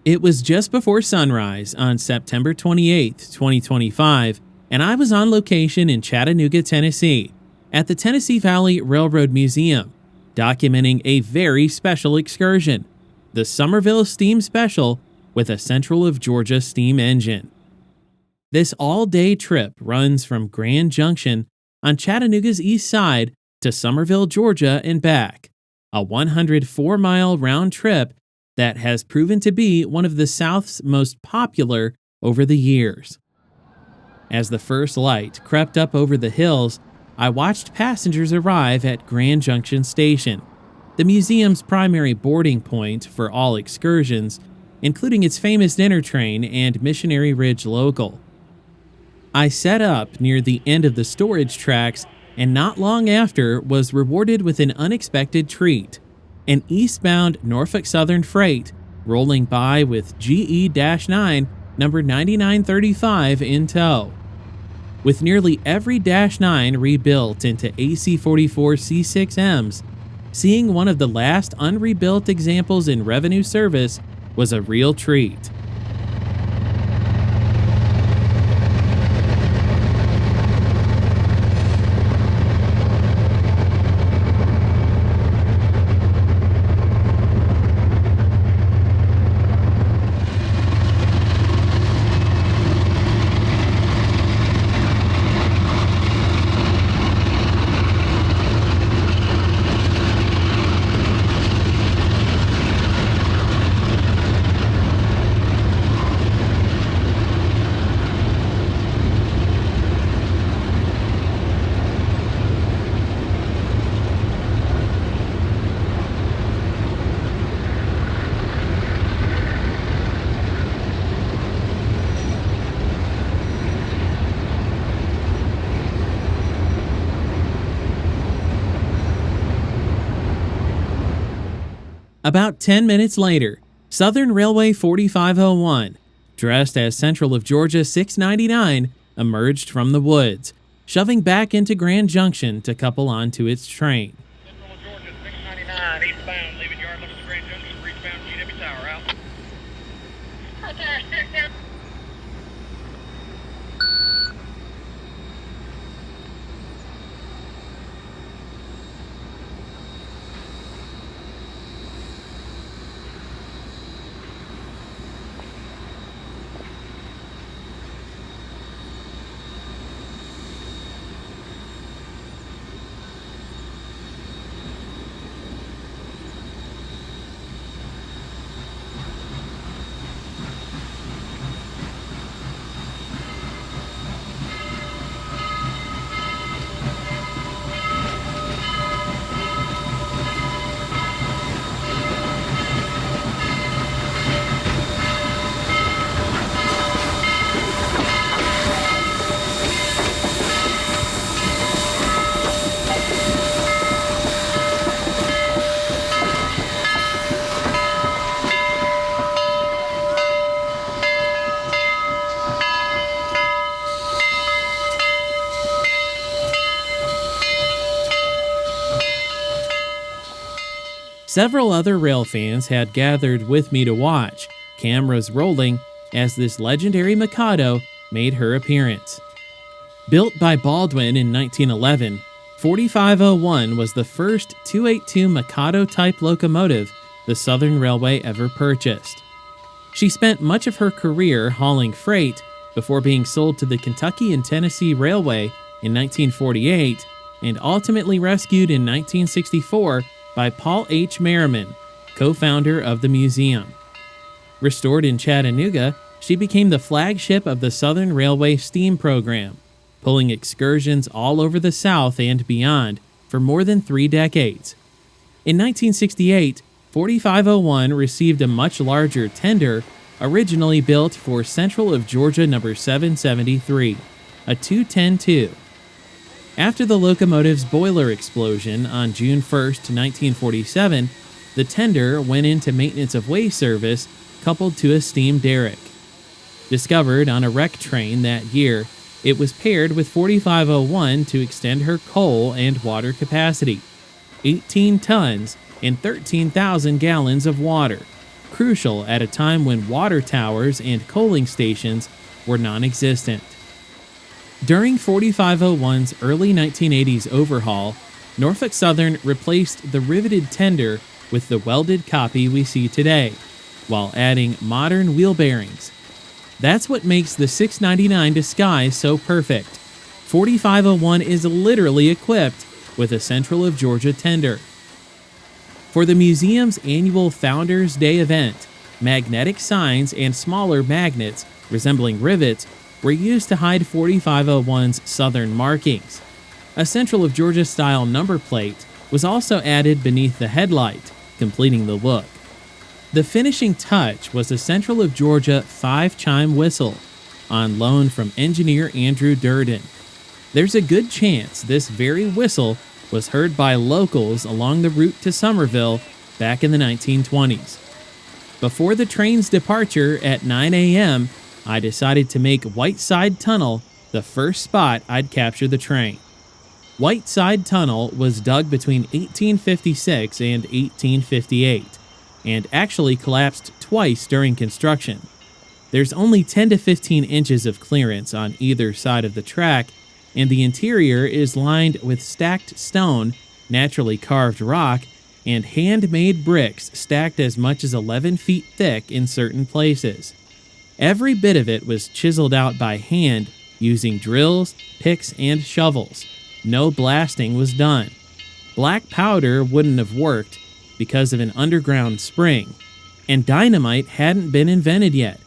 It was just before sunrise on September 28, 2025, and I was on location in Chattanooga, Tennessee, at the Tennessee Valley Railroad Museum, documenting a very special excursion, the Summerville Steam Special with a Central of Georgia steam engine. This all-day trip runs from Grand Junction on Chattanooga's east side to Summerville, Georgia and back, a 104-mile round trip that has proven to be one of the South's most popular over the years. As the first light crept up over the hills, I watched passengers arrive at Grand Junction Station, the museum's primary boarding point for all excursions, including its famous dinner train and Missionary Ridge Local. I set up near the end of the storage tracks and not long after was rewarded with an unexpected treat, an eastbound Norfolk Southern freight rolling by with GE-9 number 9935 in tow. With nearly every Dash 9 rebuilt into AC-44 C6Ms, seeing one of the last unrebuilt examples in revenue service was a real treat. About 10 minutes later, Southern Railway 4501, dressed as Central of Georgia 699, emerged from the woods, shoving back into Grand Junction to couple onto its train. Central of Georgia 699, eastbound, leaving yard limits of Grand Junction, eastbound GW Tower, out. Several other rail fans had gathered with me to watch, cameras rolling, as this legendary Mikado made her appearance. Built by Baldwin in 1911, 4501 was the first 282 Mikado-type locomotive the Southern Railway ever purchased. She spent much of her career hauling freight before being sold to the Kentucky and Tennessee Railway in 1948 and ultimately rescued in 1964 by Paul H. Merriman, co-founder of the museum. Restored in Chattanooga, she became the flagship of the Southern Railway steam program, pulling excursions all over the South and beyond for more than 3 decades. In 1968, 4501 received a much larger tender originally built for Central of Georgia number 773, a 210-2. After the locomotive's boiler explosion on June 1, 1947, the tender went into maintenance of way service coupled to a steam derrick. Discovered on a wreck train that year, it was paired with 4501 to extend her coal and water capacity, 18 tons and 13,000 gallons of water, crucial at a time when water towers and coaling stations were non-existent. During 4501's early 1980s overhaul, Norfolk Southern replaced the riveted tender with the welded copy we see today, while adding modern wheel bearings. That's what makes the 699 disguise so perfect. 4501 is literally equipped with a Central of Georgia tender. For the museum's annual Founders Day event, magnetic signs and smaller magnets resembling rivets were used to hide 4501's southern markings. A Central of Georgia style number plate was also added beneath the headlight, completing the look. The finishing touch was a Central of Georgia 5-chime whistle, on loan from engineer Andrew Durden. There's a good chance this very whistle was heard by locals along the route to Summerville back in the 1920s. Before the train's departure at 9 a.m., I decided to make Whiteside Tunnel the first spot I'd capture the train. Whiteside Tunnel was dug between 1856 and 1858, and actually collapsed twice during construction. There's only 10 to 15 inches of clearance on either side of the track, and the interior is lined with stacked stone, naturally carved rock, and handmade bricks stacked as much as 11 feet thick in certain places. Every bit of it was chiseled out by hand using drills, picks, and shovels. No blasting was done. Black powder wouldn't have worked because of an underground spring, and dynamite hadn't been invented yet.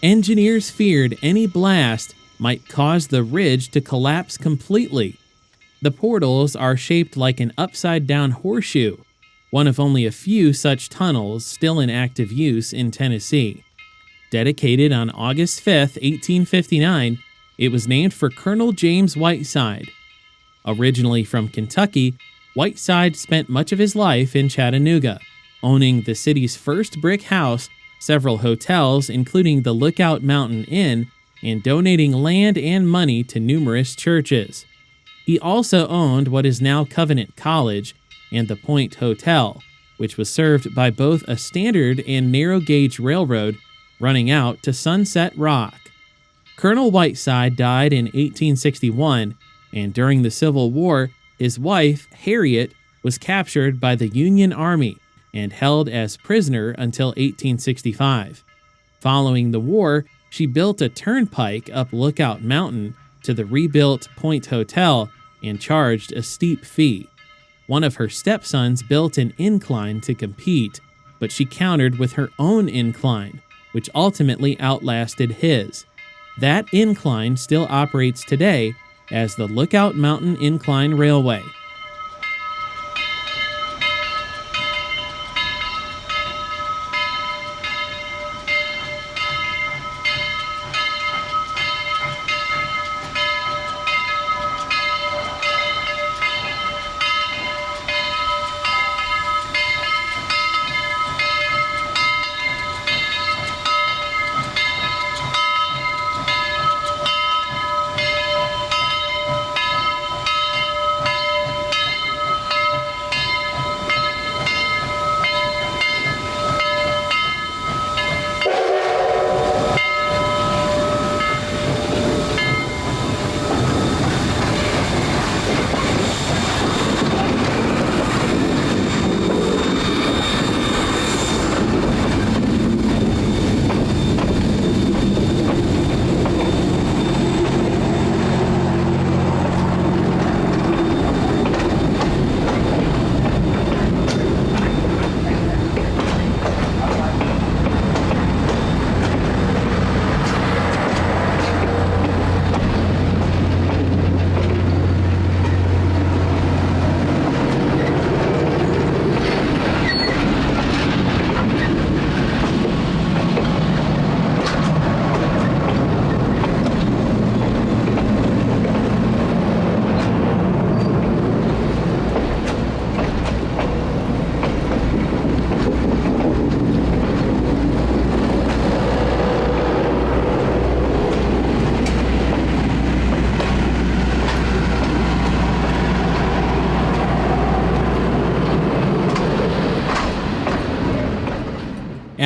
Engineers feared any blast might cause the ridge to collapse completely. The portals are shaped like an upside-down horseshoe, one of only a few such tunnels still in active use in Tennessee. Dedicated on August 5, 1859, it was named for Colonel James Whiteside. Originally from Kentucky, Whiteside spent much of his life in Chattanooga, owning the city's first brick house, several hotels, including the Lookout Mountain Inn, and donating land and money to numerous churches. He also owned what is now Covenant College and the Point Hotel, which was served by both a standard and narrow gauge railroad running out to Sunset Rock. Colonel Whiteside died in 1861, and during the Civil War, his wife, Harriet, was captured by the Union Army and held as prisoner until 1865. Following the war, she built a turnpike up Lookout Mountain to the rebuilt Point Hotel and charged a steep fee. One of her stepsons built an incline to compete, but she countered with her own incline, which ultimately outlasted his. That incline still operates today as the Lookout Mountain Incline Railway.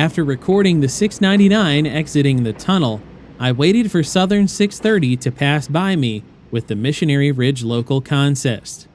After recording the 699 exiting the tunnel, I waited for Southern 630 to pass by me with the Missionary Ridge local consist.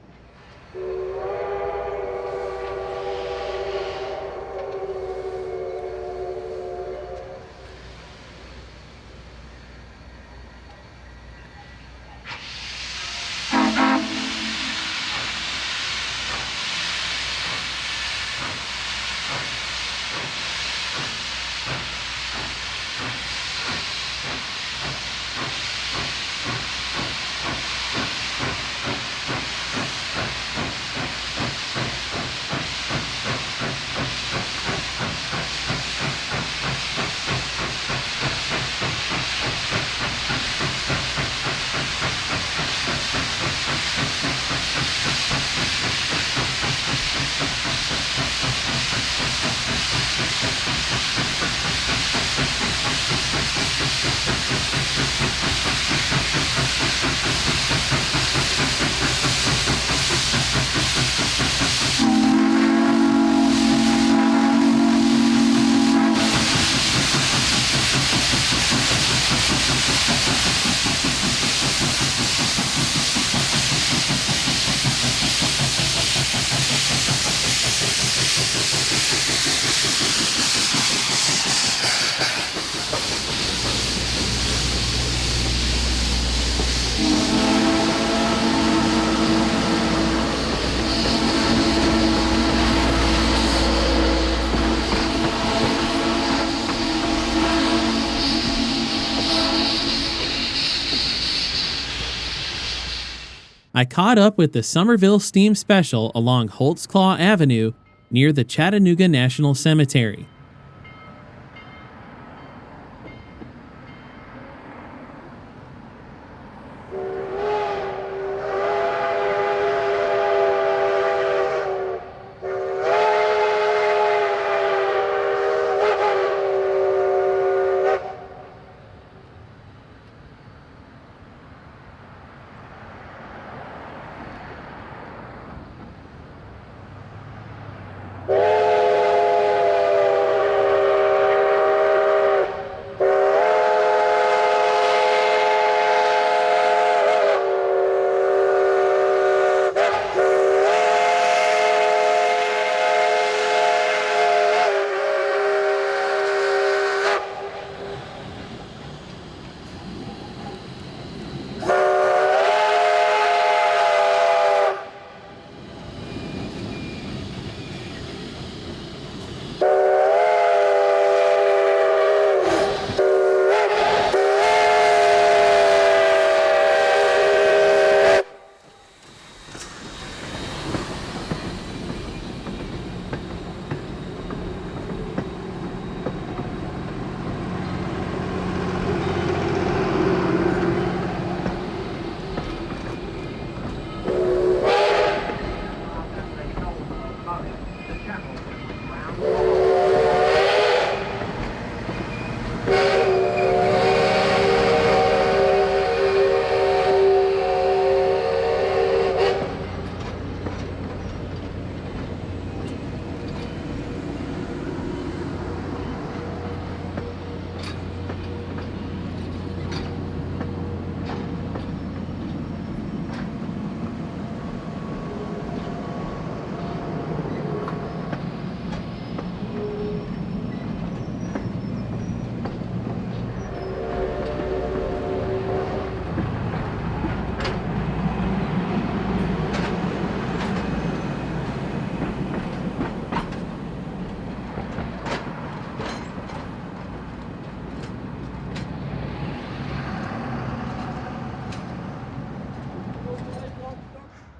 I caught up with the Summerville Steam Special along Holtzclaw Avenue near the Chattanooga National Cemetery.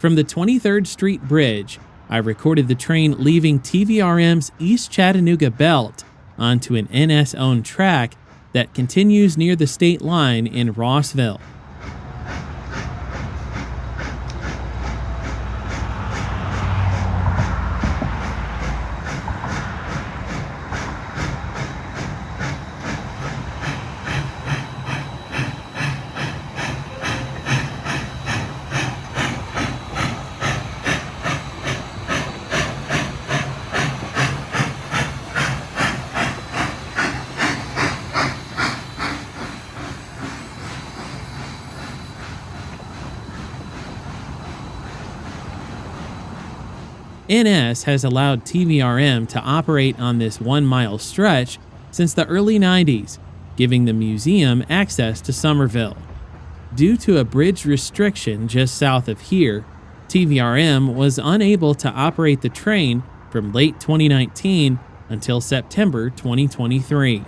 From the 23rd Street Bridge, I recorded the train leaving TVRM's East Chattanooga Belt onto an NS-owned track that continues near the state line in Rossville. NS has allowed TVRM to operate on this 1-mile stretch since the early 90s, giving the museum access to Summerville. Due to a bridge restriction just south of here, TVRM was unable to operate the train from late 2019 until September 2023.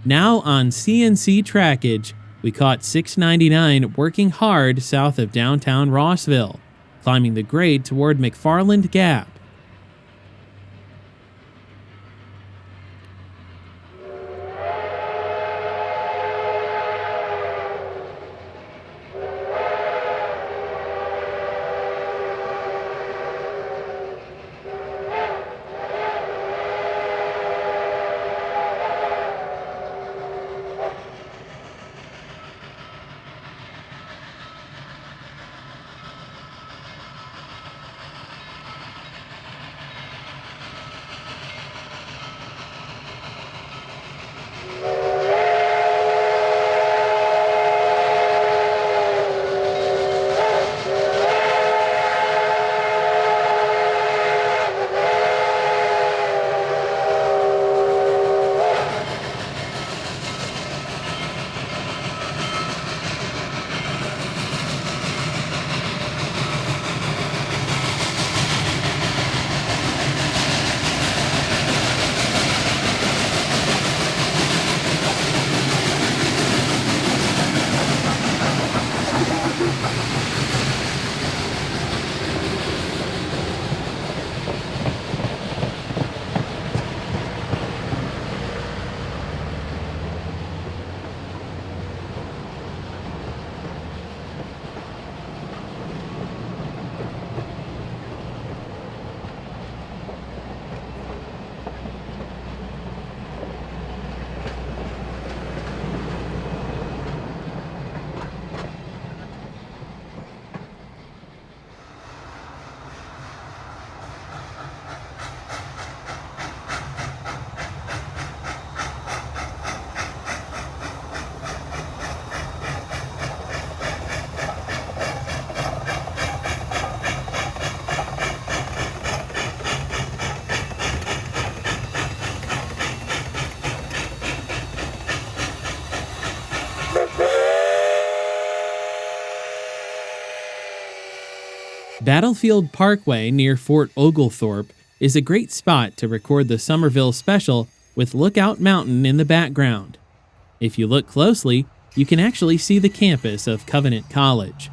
Now on CNC trackage, we caught 699 working hard south of downtown Rossville, climbing the grade toward McFarland Gap. Battlefield Parkway near Fort Oglethorpe is a great spot to record the Summerville Special with Lookout Mountain in the background. If you look closely, you can actually see the campus of Covenant College.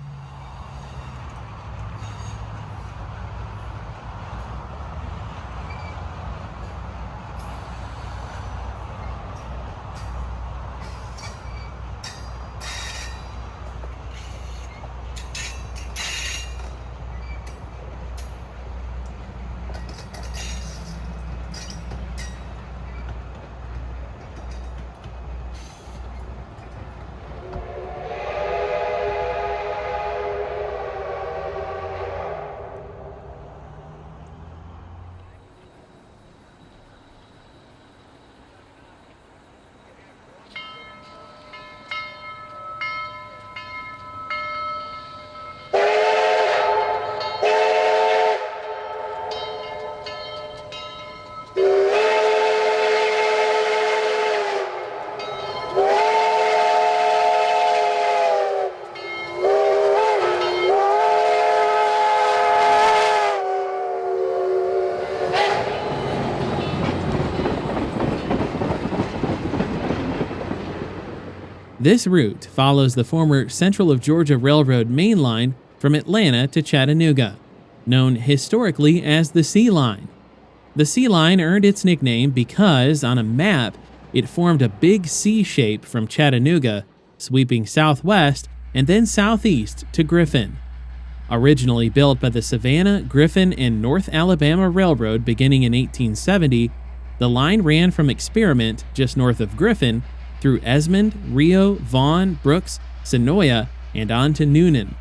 This route follows the former Central of Georgia Railroad main line from Atlanta to Chattanooga, known historically as the Sea Line. The Sea Line earned its nickname because, on a map, it formed a big C shape from Chattanooga, sweeping southwest and then southeast to Griffin. Originally built by the Savannah, Griffin, and North Alabama Railroad beginning in 1870, the line ran from Experiment, just north of Griffin, through Esmond, Rio, Vaughn, Brooks, Senoia, and on to Noonan.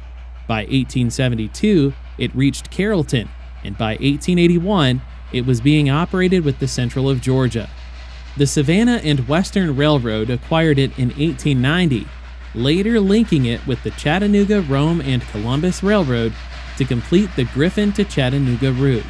By 1872, it reached Carrollton, and by 1881, it was being operated with the Central of Georgia. The Savannah and Western Railroad acquired it in 1890, later linking it with the Chattanooga, Rome, and Columbus Railroad to complete the Griffin to Chattanooga route.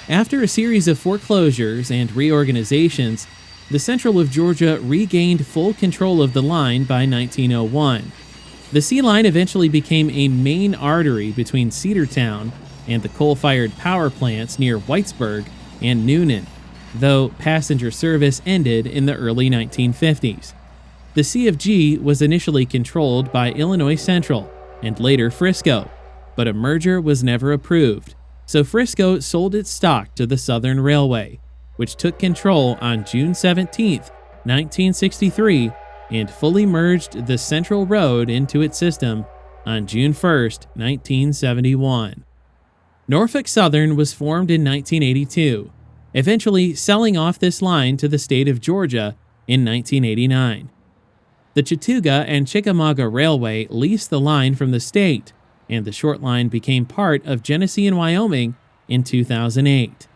After a series of foreclosures and reorganizations, the Central of Georgia regained full control of the line by 1901. The C line eventually became a main artery between Cedartown and the coal-fired power plants near Whitesburg and Noonan, though passenger service ended in the early 1950s. The C of G was initially controlled by Illinois Central and later Frisco, but a merger was never approved. So Frisco sold its stock to the Southern Railway, which took control on June 17, 1963, and fully merged the Central Road into its system on June 1, 1971. Norfolk Southern was formed in 1982, eventually selling off this line to the state of Georgia in 1989. The Chattanooga and Chickamauga Railway leased the line from the state, and the short line became part of Genesee and Wyoming in 2008.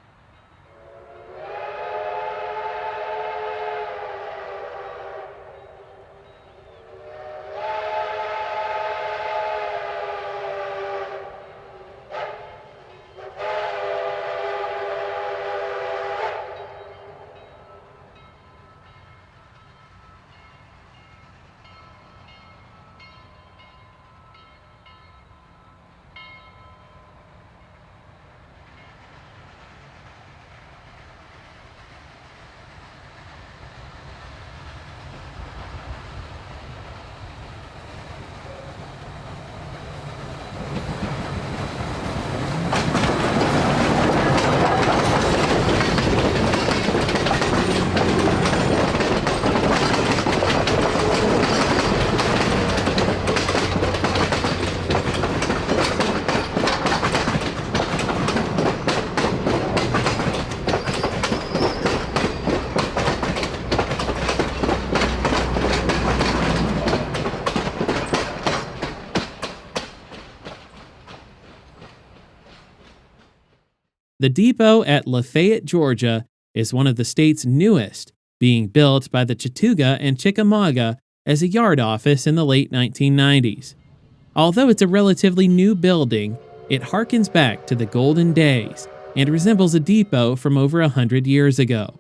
The depot at Lafayette, Georgia, is one of the state's newest, being built by the Chattanooga and Chickamauga as a yard office in the late 1990s. Although it's a relatively new building, it harkens back to the golden days and resembles a depot from over 100 years ago.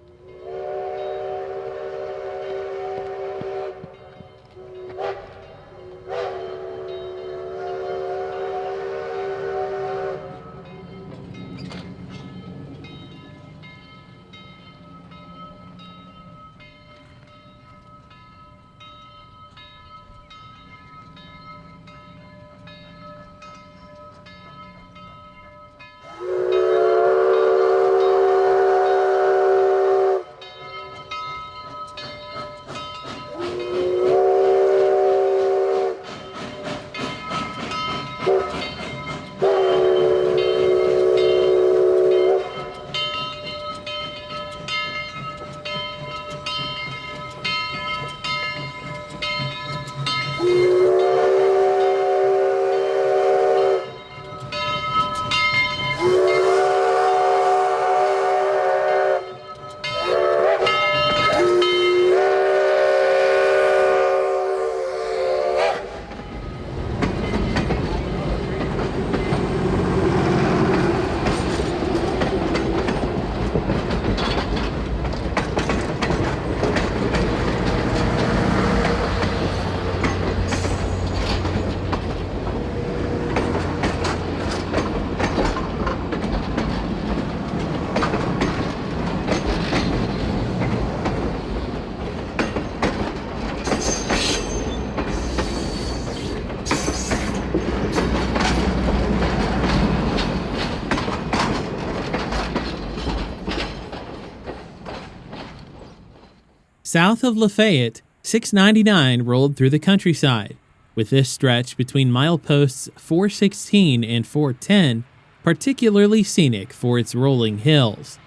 South of Lafayette, 699 rolled through the countryside, with this stretch between mileposts 416 and 410 particularly scenic for its rolling hills.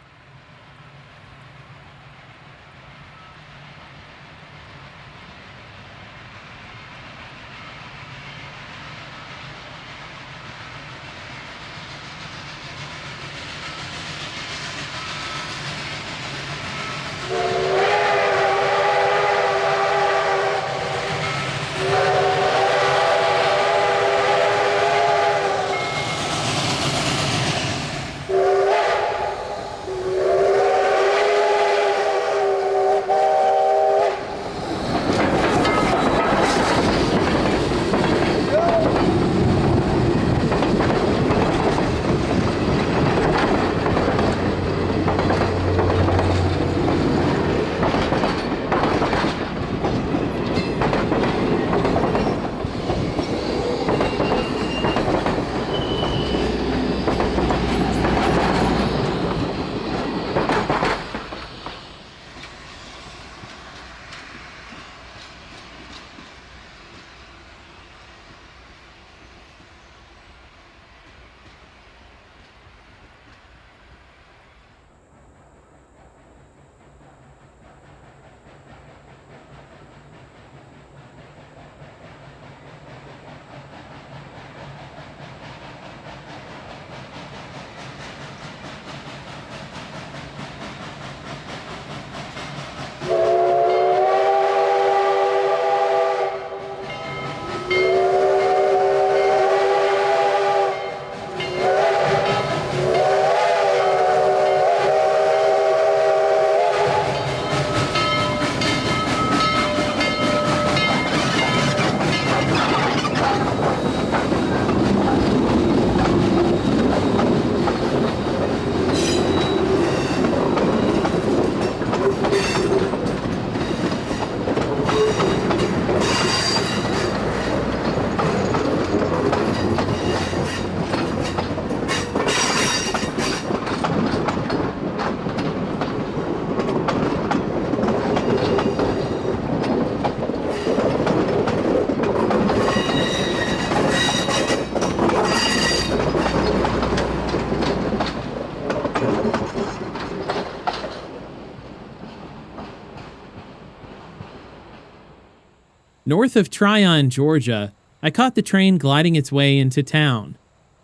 North of Trion, Georgia, I caught the train gliding its way into town.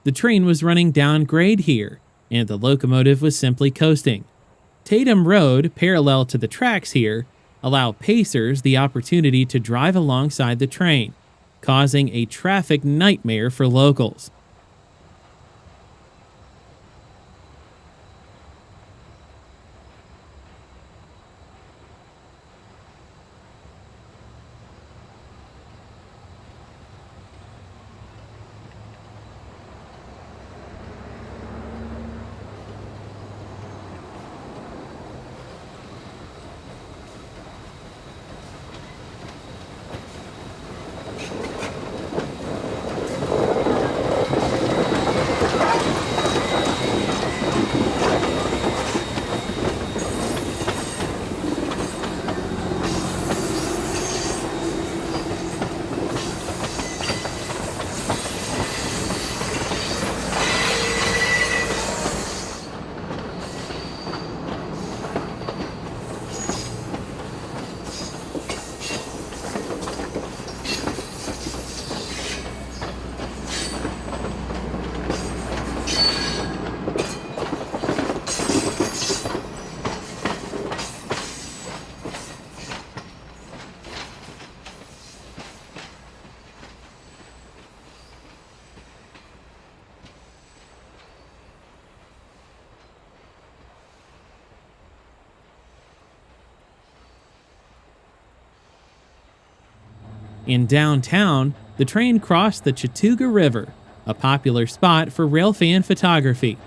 The train was running down grade here, and the locomotive was simply coasting. Tatum Road, parallel to the tracks here, allow pacers the opportunity to drive alongside the train, causing a traffic nightmare for locals. In downtown, the train crossed the Chattanooga River, a popular spot for railfan photography.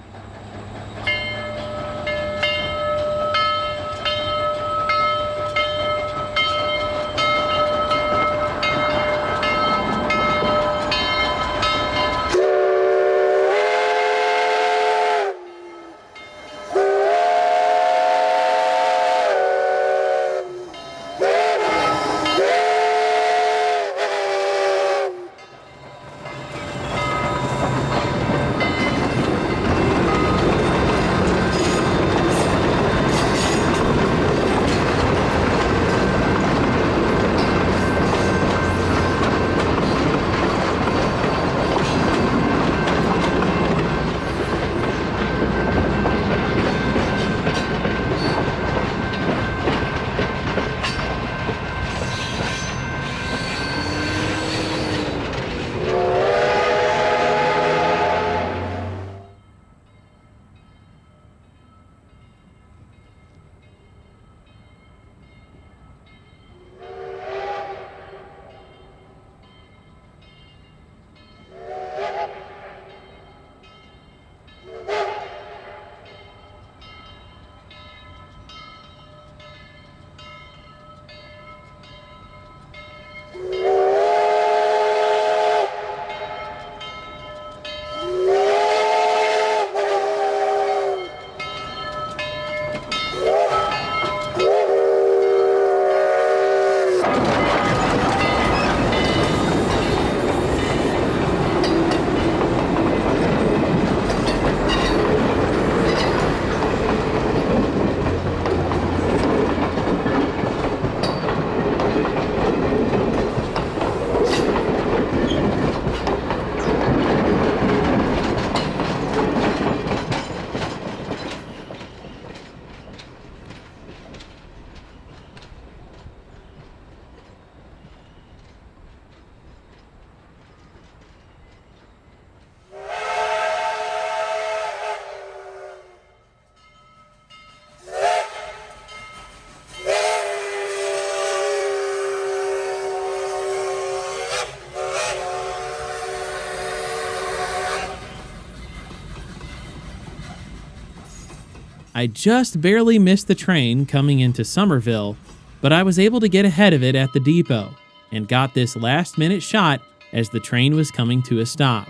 I just barely missed the train coming into Summerville, but I was able to get ahead of it at the depot and got this last-minute shot as the train was coming to a stop.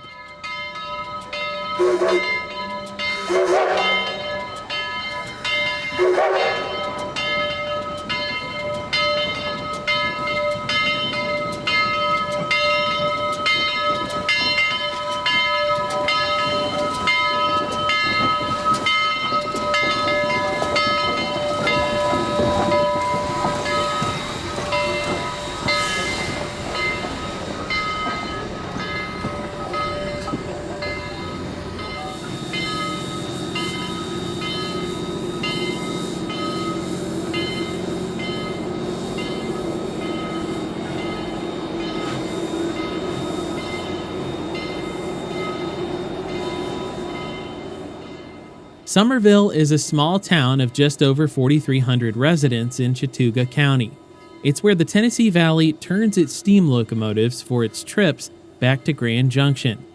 Summerville is a small town of just over 4,300 residents in Chattanooga County. It's where the Tennessee Valley turns its steam locomotives for its trips back to Grand Junction.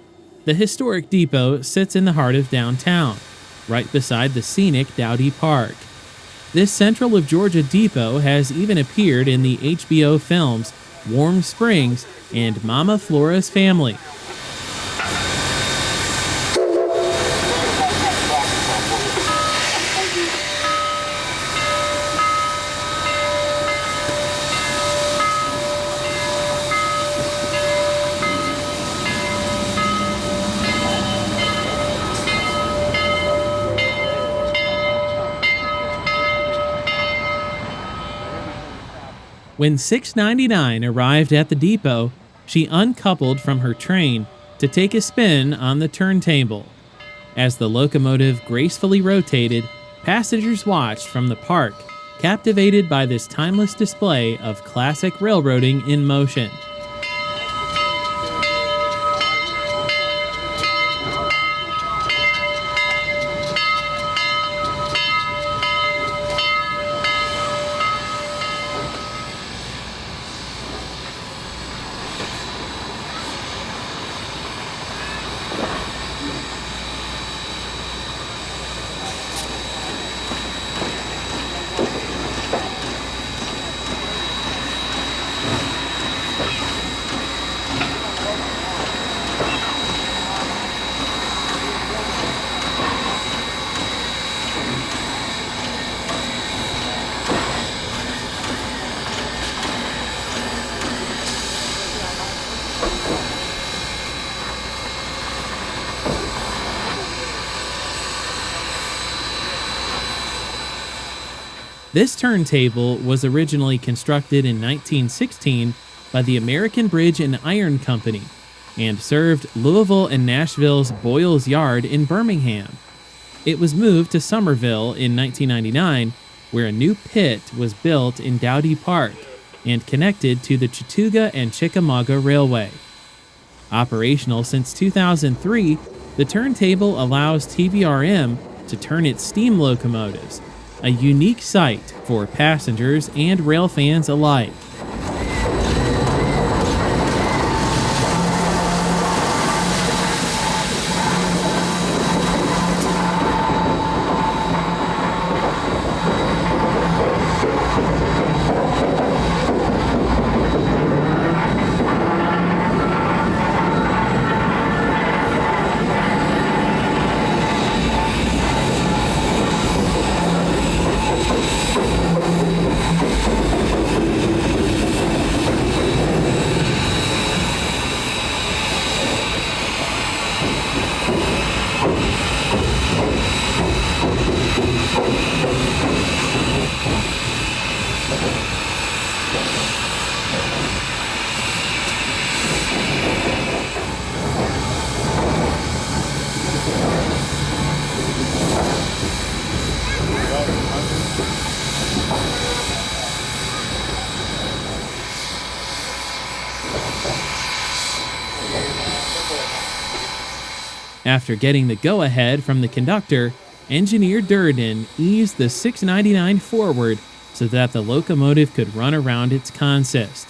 The historic depot sits in the heart of downtown, right beside the scenic Dowdy Park. This Central of Georgia depot has even appeared in the HBO films Warm Springs and Mama Flora's Family. When 699 arrived at the depot, she uncoupled from her train to take a spin on the turntable. As the locomotive gracefully rotated, passengers watched from the park, captivated by this timeless display of classic railroading in motion. This turntable was originally constructed in 1916 by the American Bridge and Iron Company and served Louisville and Nashville's Boyles Yard in Birmingham. It was moved to Summerville in 1999, where a new pit was built in Dowdy Park and connected to the Chattanooga and Chickamauga Railway. Operational since 2003, the turntable allows TVRM to turn its steam locomotives, a unique sight for passengers and rail fans alike. After getting the go-ahead from the conductor, Engineer Durden eased the 699 forward so that the locomotive could run around its consist.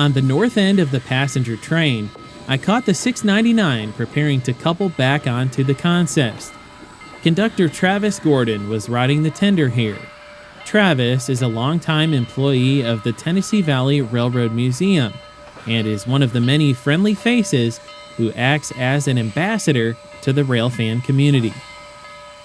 On the north end of the passenger train, I caught the 699 preparing to couple back onto the consist. Conductor Travis Gordon was riding the tender here. Travis is a longtime employee of the Tennessee Valley Railroad Museum and is one of the many friendly faces who acts as an ambassador to the railfan community.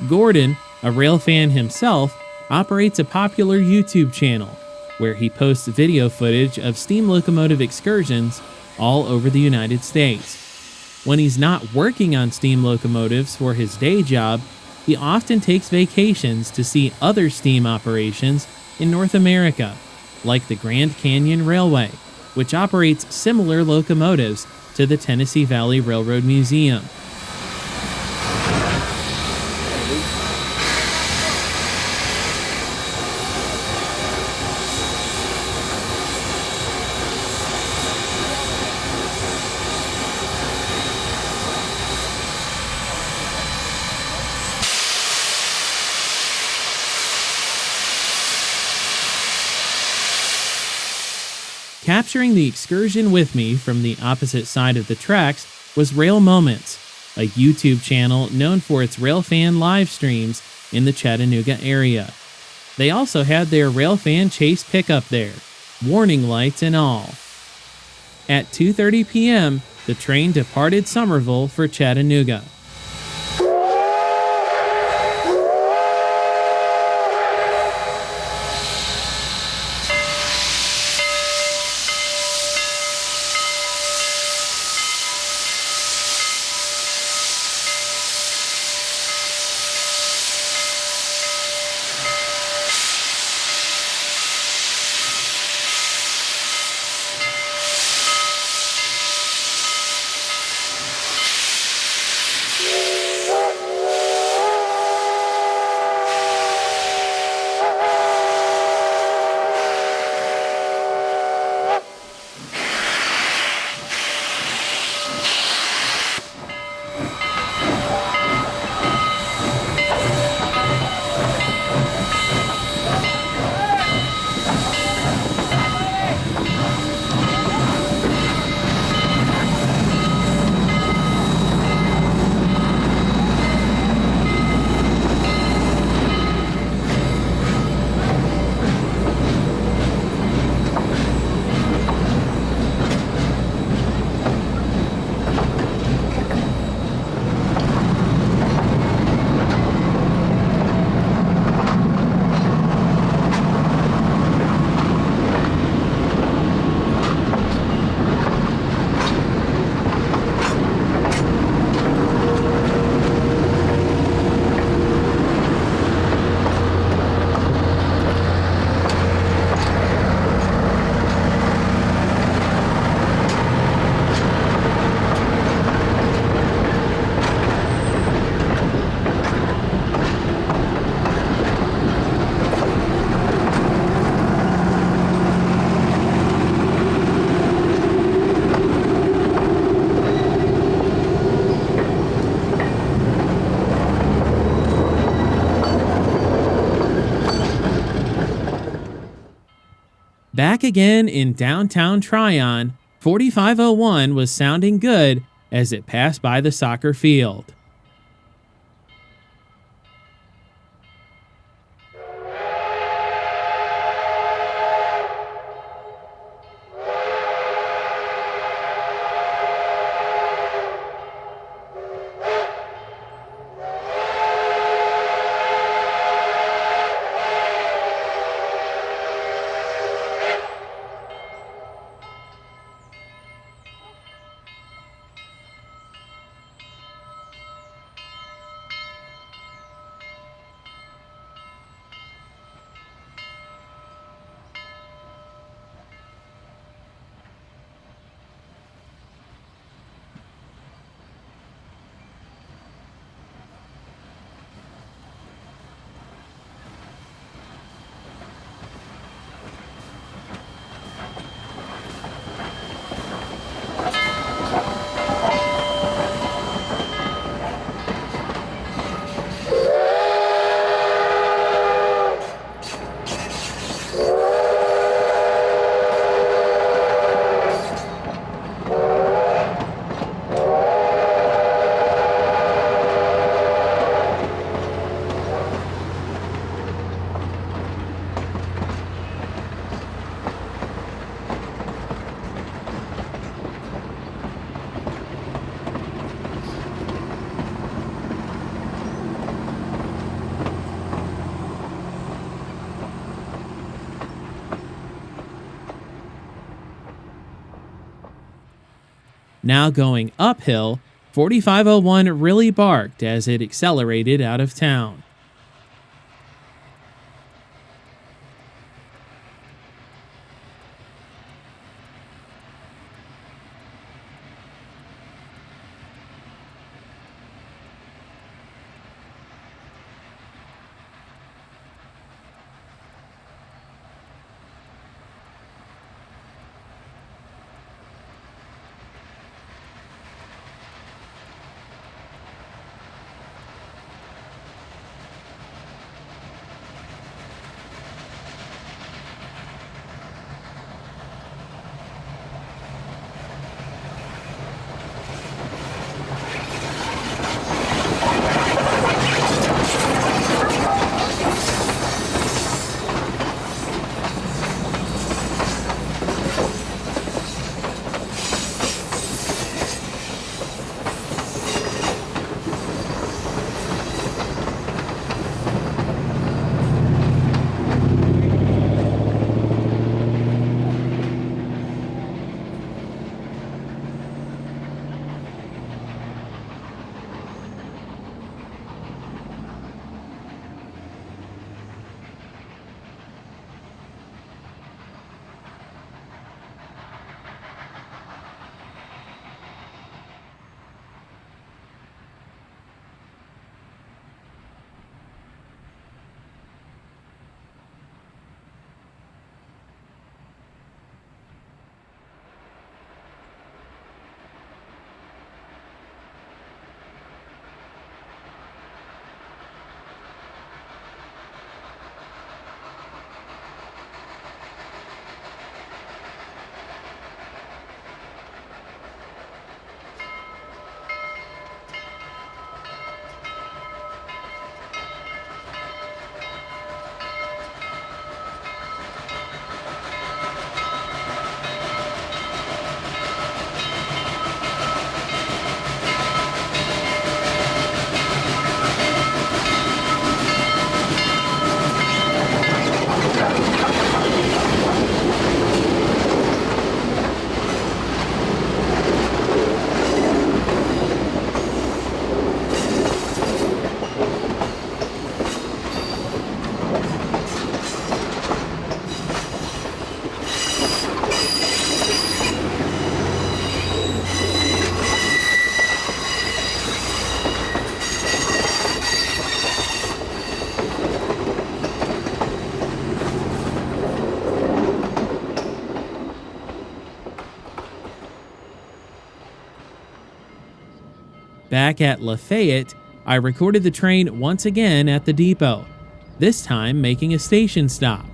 Gordon, a railfan himself, operates a popular YouTube channel where he posts video footage of steam locomotive excursions all over the United States. When he's not working on steam locomotives for his day job, he often takes vacations to see other steam operations in North America, like the Grand Canyon Railway, which operates similar locomotives to the Tennessee Valley Railroad Museum. Capturing the excursion with me from the opposite side of the tracks was Rail Moments, a YouTube channel known for its railfan live streams in the Chattanooga area. They also had their railfan chase pickup there, warning lights and all. At 2:30 p.m., the train departed Summerville for Chattanooga. Back again in downtown Trion, 4501 was sounding good as it passed by the soccer field. Now going uphill, 4501 really barked as it accelerated out of town. Back at Lafayette, I recorded the train once again at the depot, this time making a station stop.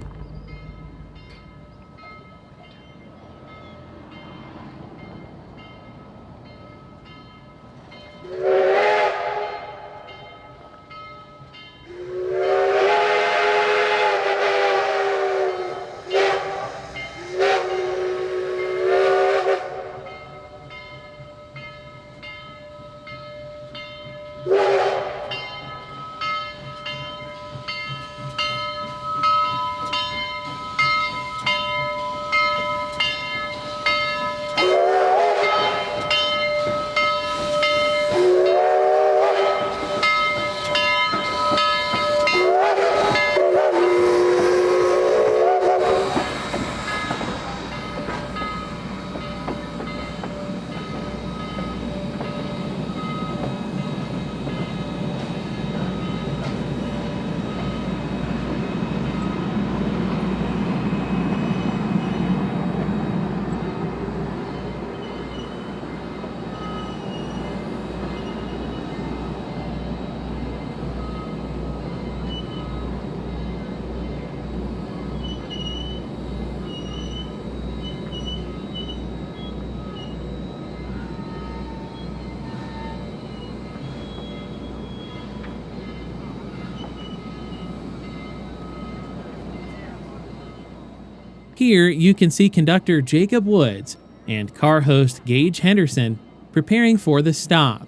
Here you can see conductor Jacob Woods and car host Gage Henderson preparing for the stop.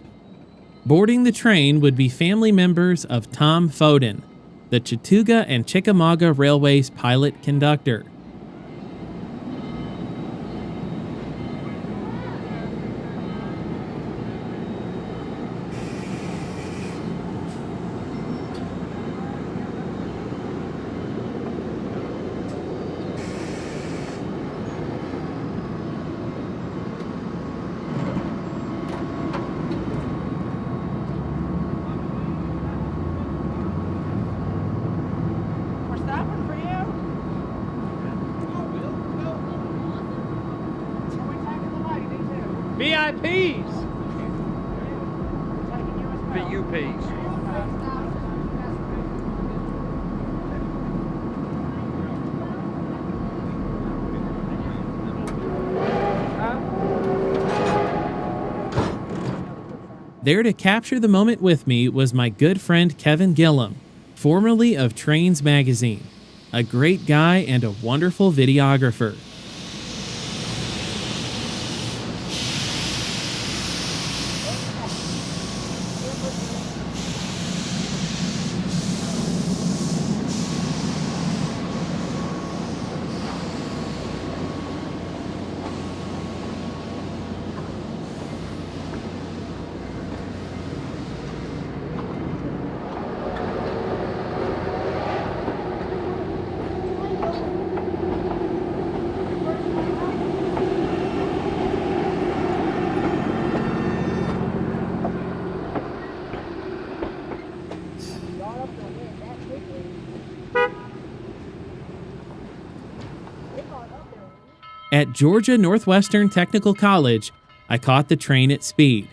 Boarding the train would be family members of Tom Foden, the Chattanooga and Chickamauga Railway's pilot conductor. VUPs. There to capture the moment with me was my good friend Kevin Gillum, formerly of Trains Magazine, a great guy and a wonderful videographer. At Georgia Northwestern Technical College, I caught the train at speed.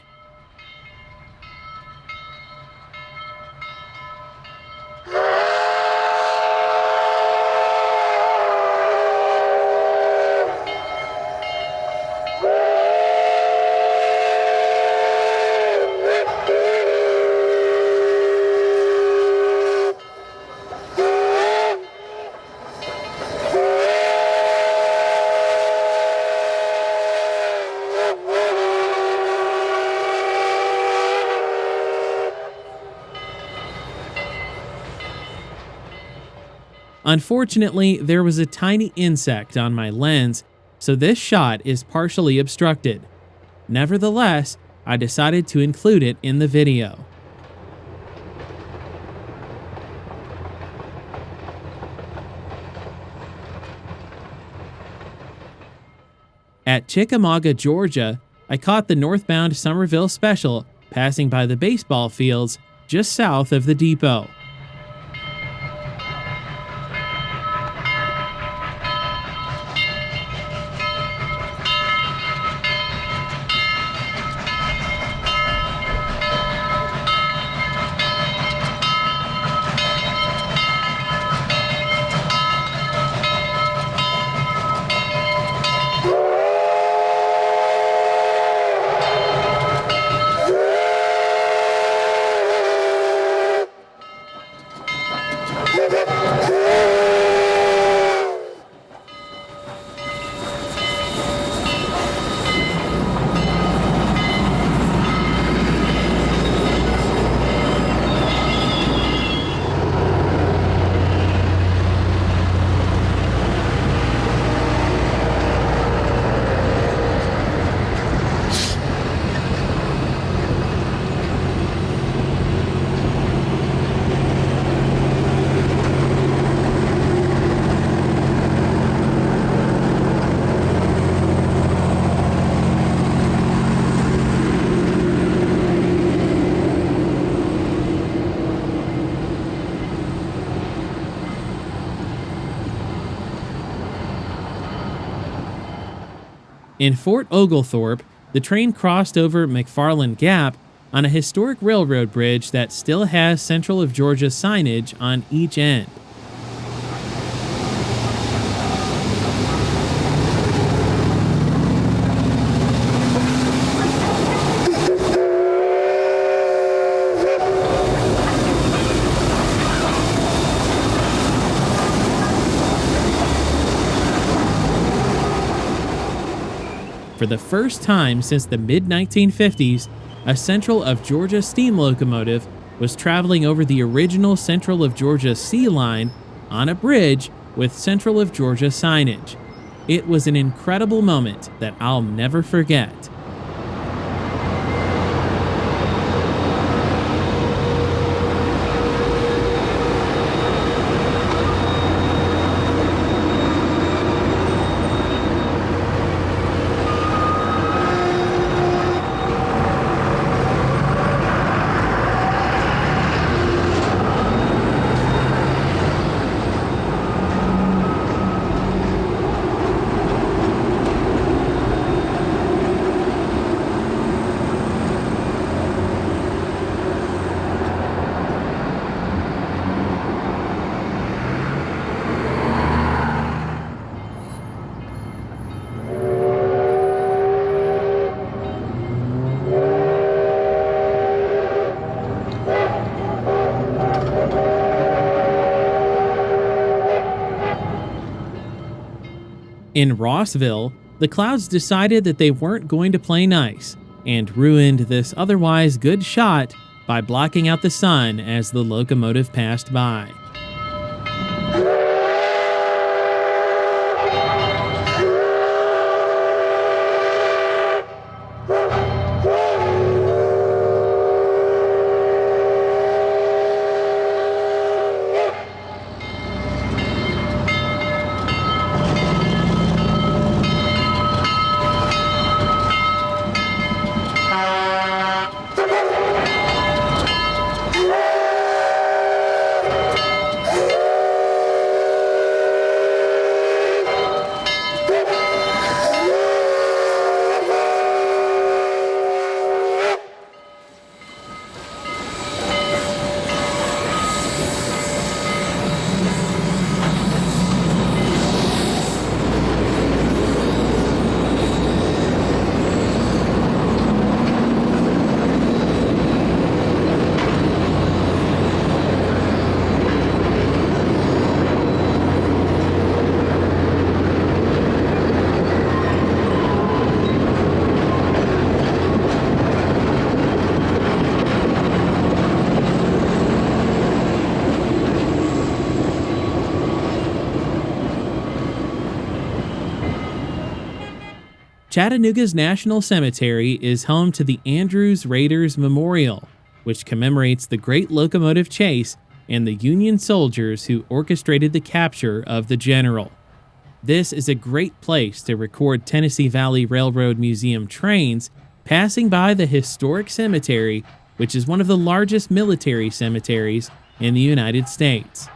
Unfortunately, there was a tiny insect on my lens, so this shot is partially obstructed. Nevertheless, I decided to include it in the video. At Chickamauga, Georgia, I caught the Northbound Summerville Special passing by the baseball fields just south of the depot. In Fort Oglethorpe, the train crossed over McFarland Gap on a historic railroad bridge that still has Central of Georgia signage on each end. For the first time since the mid-1950s, a Central of Georgia steam locomotive was traveling over the original Central of Georgia C line on a bridge with Central of Georgia signage. It was an incredible moment that I'll never forget. In Rossville, the Clouds decided that they weren't going to play nice and ruined this otherwise good shot by blocking out the sun as the locomotive passed by. Chattanooga's National Cemetery is home to the Andrews Raiders Memorial, which commemorates the Great Locomotive Chase and the Union soldiers who orchestrated the capture of the general. This is a great place to record Tennessee Valley Railroad Museum trains passing by the historic cemetery, which is one of the largest military cemeteries in the United States.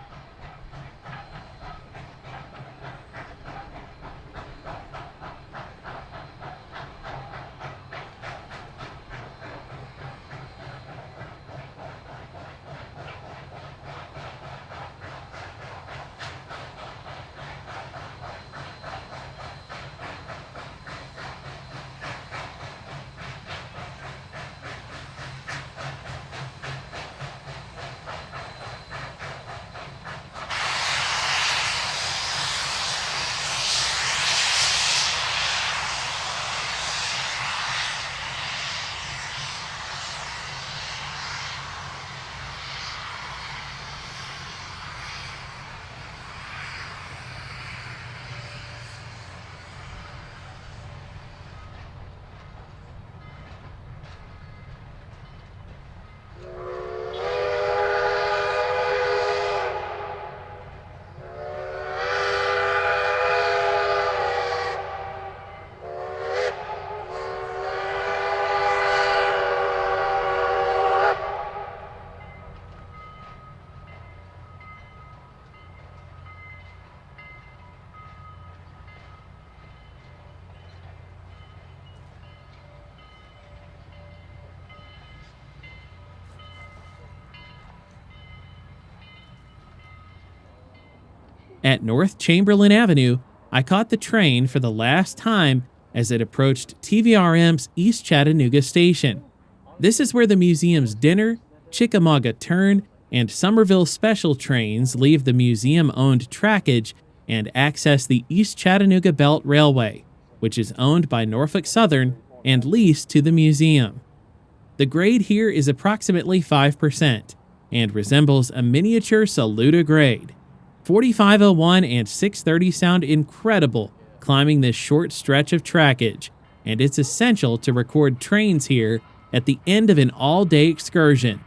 At North Chamberlain Avenue, I caught the train for the last time as it approached TVRM's East Chattanooga station. This is where the museum's dinner, Chickamauga Turn, and Summerville Special trains leave the museum-owned trackage and access the East Chattanooga Belt Railway, which is owned by Norfolk Southern and leased to the museum. The grade here is approximately 5% and resembles a miniature Saluda grade. 4501 and 630 sound incredible climbing this short stretch of trackage, and it's essential to record trains here at the end of an all-day excursion.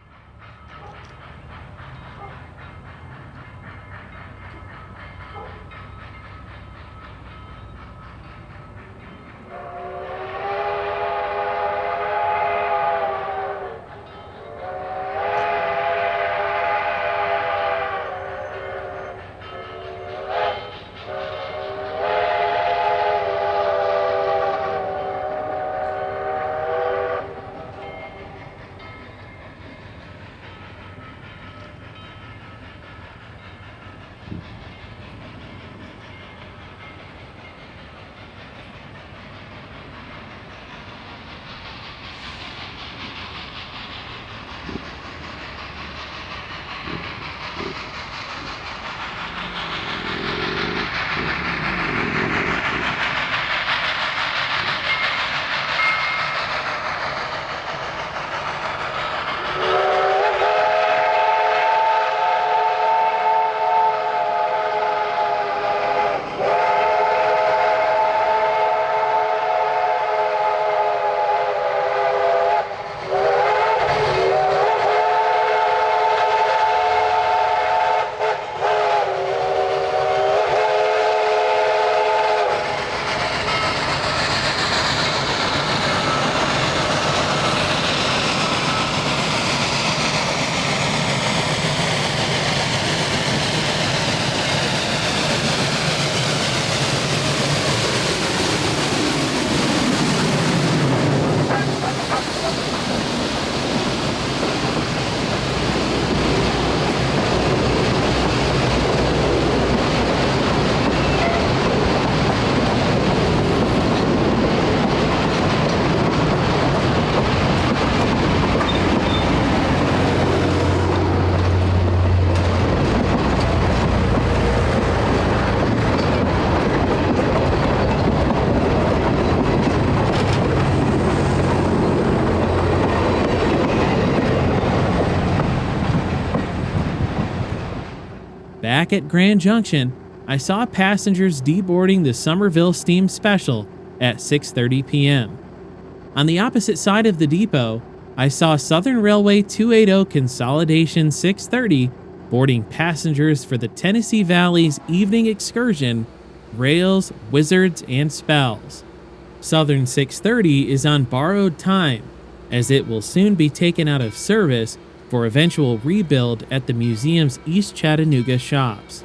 Back at Grand Junction, I saw passengers deboarding the Summerville Steam Special at 6:30 p.m. On the opposite side of the depot, I saw Southern Railway 280 Consolidation 630 boarding passengers for the Tennessee Valley's evening excursion, Rails, Wizards, and Spells. Southern 630 is on borrowed time, as it will soon be taken out of service for eventual rebuild at the museum's East Chattanooga shops.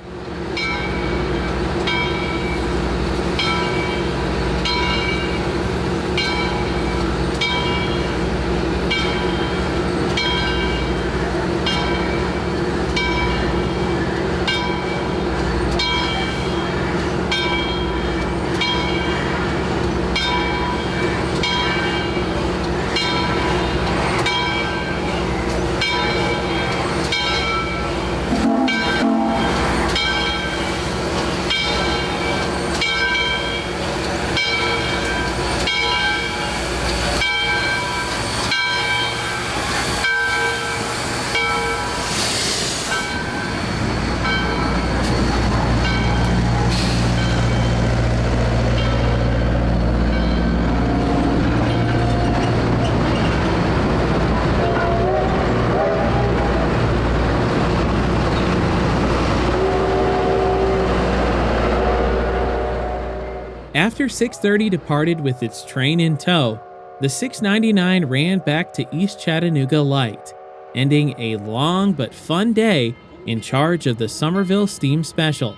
After 630 departed with its train in tow, the 699 ran back to East Chattanooga Light, ending a long but fun day in charge of the Summerville Steam Special.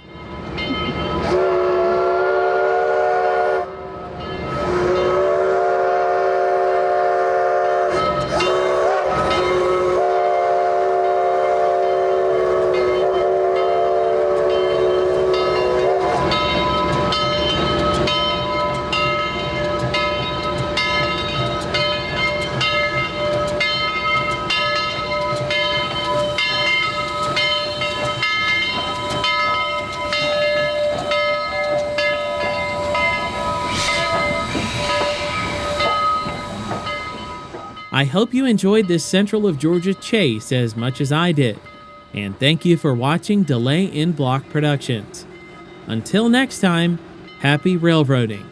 I hope you enjoyed this Central of Georgia chase as much as I did, and thank you for watching Delay in Block Productions. Until next time, happy railroading.